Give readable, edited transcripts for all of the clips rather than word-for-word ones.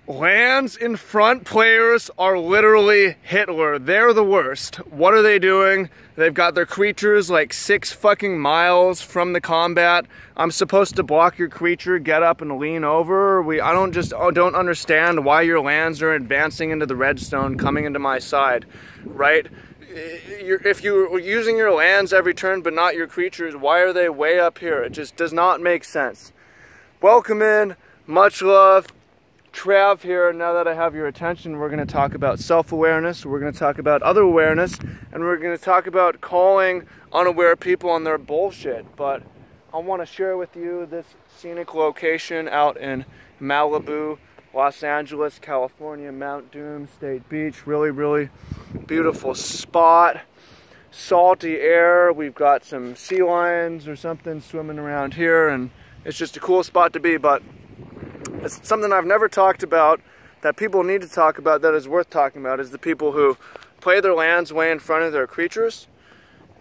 Lands in front players are literally Hitler. They're the worst. What are they doing? They've got their creatures like 6 fucking miles from the combat. I'm supposed to block your creature, get up and lean over. I don't understand why your lands are advancing into the redstone, coming into my side, right? If you're using your lands every turn but not your creatures, why are they way up here? It just does not make sense. Welcome in, much love. Trav here. Now that I have your attention, we're going to talk about self-awareness, we're going to talk about other awareness, and we're going to talk about calling unaware people on their bullshit. But I want to share with you this scenic location out in Malibu, Los Angeles, California, Mount Doom State Beach. Really, really beautiful spot. Salty air. We've got some sea lions or something swimming around here, and it's just a cool spot to be. But it's something I've never talked about that people need to talk about, that is worth talking about, is the people who play their lands way in front of their creatures.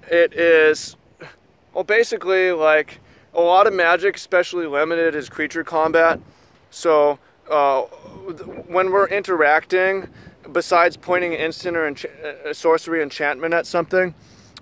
It is, well, basically like a lot of Magic, especially limited, is creature combat. So when we're interacting, besides pointing an instant or sorcery enchantment at something,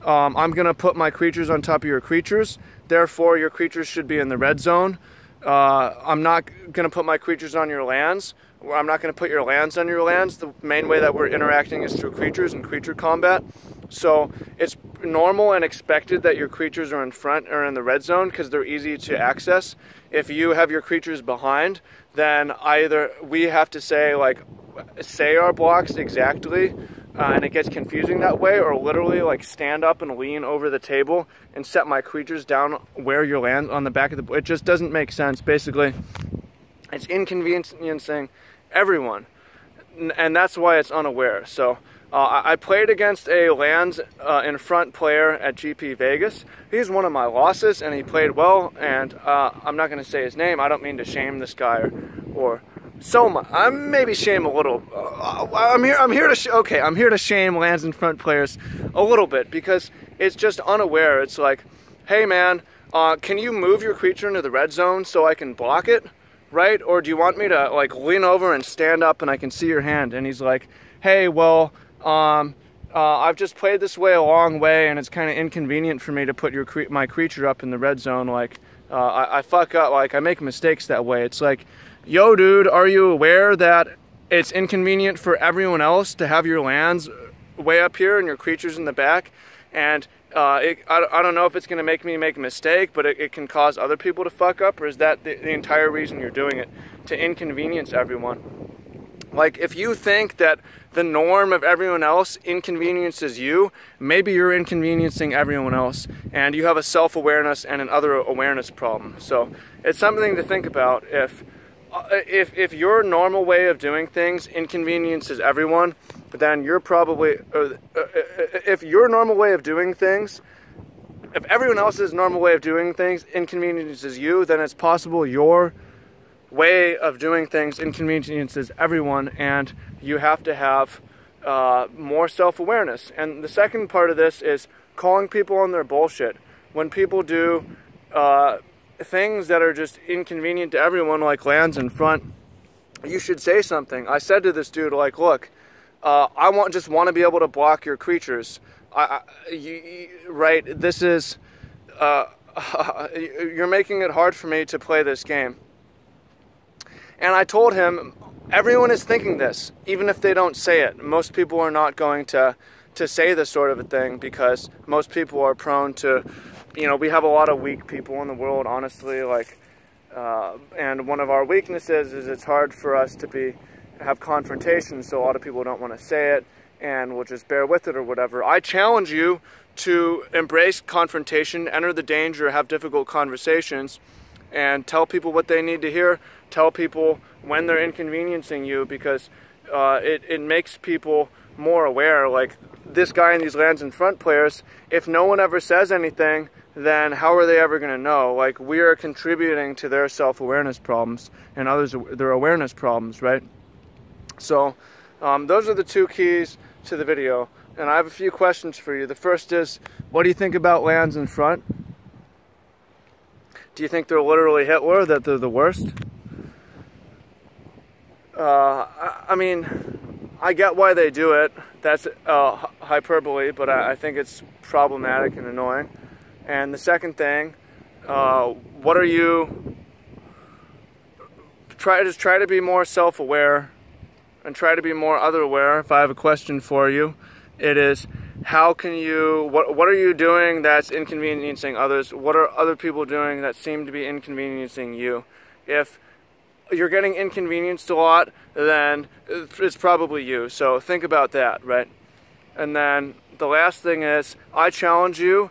I'm going to put my creatures on top of your creatures. Therefore, your creatures should be in the red zone. I'm not going to put my creatures on your lands. I'm not going to put your lands on your lands. The main way that we're interacting is through creatures and creature combat. So it's normal and expected that your creatures are in front or in the red zone because they're easy to access. If you have your creatures behind, then either we have to say our blocks exactly, and it gets confusing that way, or literally like stand up and lean over the table and set my creatures down where your land on the back of the. It just doesn't make sense. Basically, it's inconveniencing everyone, and that's why it's unaware. So I played against a lands in front player at GP Vegas. He's one of my losses, and he played well. And I'm not going to say his name. I don't mean to shame this guy or so much. I'm maybe shame a little. I'm here to shame lands in front players a little bit because it's just unaware. It's like, hey man, can you move your creature into the red zone so I can block it, right? Or do you want me to like lean over and stand up and I can see your hand? And he's like, hey, well, I've just played this way a long way, and it's kind of inconvenient for me to put my creature up in the red zone. Like, I fuck up. Like, I make mistakes that way. It's like, yo, dude, are you aware that it's inconvenient for everyone else to have your lands way up here and your creatures in the back? And I don't know if it's going to make me make a mistake, but it can cause other people to fuck up, or is that the entire reason you're doing it? To inconvenience everyone. Like, if you think that the norm of everyone else inconveniences you, maybe you're inconveniencing everyone else, and you have a self-awareness and an other awareness problem. So it's something to think about. If your normal way of doing things inconveniences everyone, then you're probably, if your normal way of doing things, if everyone else's normal way of doing things inconveniences you, then it's possible your way of doing things inconveniences everyone, and you have to have more self-awareness. And the second part of this is calling people on their bullshit. When people do things that are just inconvenient to everyone, like lands in front, you should say something. I said to this dude, like, look, I just want to be able to block your creatures. Right? This is you're making it hard for me to play this game. And I told him, everyone is thinking this, even if they don't say it. Most people are not going to say this sort of a thing because most people are prone to, we have a lot of weak people in the world, honestly, like, and one of our weaknesses is it's hard for us to have confrontation, so a lot of people don't want to say it and will just bear with it or whatever. I challenge you to embrace confrontation, enter the danger, have difficult conversations, and tell people what they need to hear. Tell people when they're inconveniencing you, because it makes people more aware. Like this guy and these lands in front players, if no one ever says anything, then how are they ever going to know? Like, we are contributing to their self-awareness problems and others their awareness problems, right? So those are the two keys to the video. And I have a few questions for you. The first is, what do you think about lands in front? Do you think they're literally Hitler, that they're the worst? I mean, I get why they do it. That's hyperbole, but I think it's problematic and annoying. And the second thing, what are you... Try to be more self-aware and try to be more other-aware. If I have a question for you, it is, how can you... What are you doing that's inconveniencing others? What are other people doing that seem to be inconveniencing you? If you're getting inconvenienced a lot, then it's probably you. So think about that, right? And then the last thing is, I challenge you,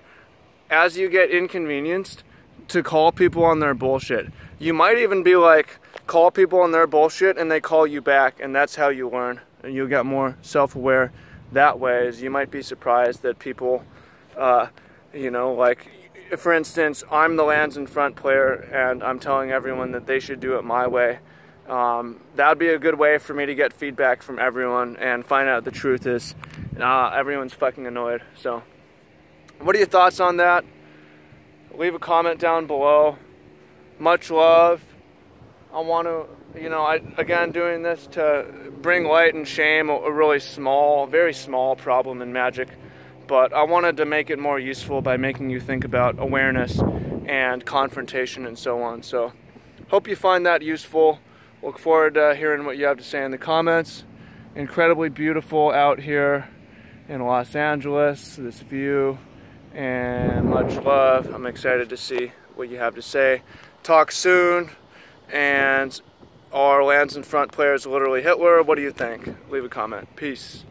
as you get inconvenienced, to call people on their bullshit. You might even be like, call people on their bullshit and they call you back, and that's how you learn. And you'll get more self-aware that way. Is you might be surprised that people, you know, like, for instance, I'm the Lands in Front player and I'm telling everyone that they should do it my way. That would be a good way for me to get feedback from everyone and find out the truth is everyone's fucking annoyed. So, what are your thoughts on that? Leave a comment down below. Much love. I want to, you know, again, doing this to bring light and shame a really small, very small problem in Magic. But I wanted to make it more useful by making you think about awareness and confrontation and so on. So, hope you find that useful. Look forward to hearing what you have to say in the comments. Incredibly beautiful out here in Los Angeles, this view, and much love. I'm excited to see what you have to say. Talk soon, and are Lands in Front players literally Hitler? What do you think? Leave a comment. Peace.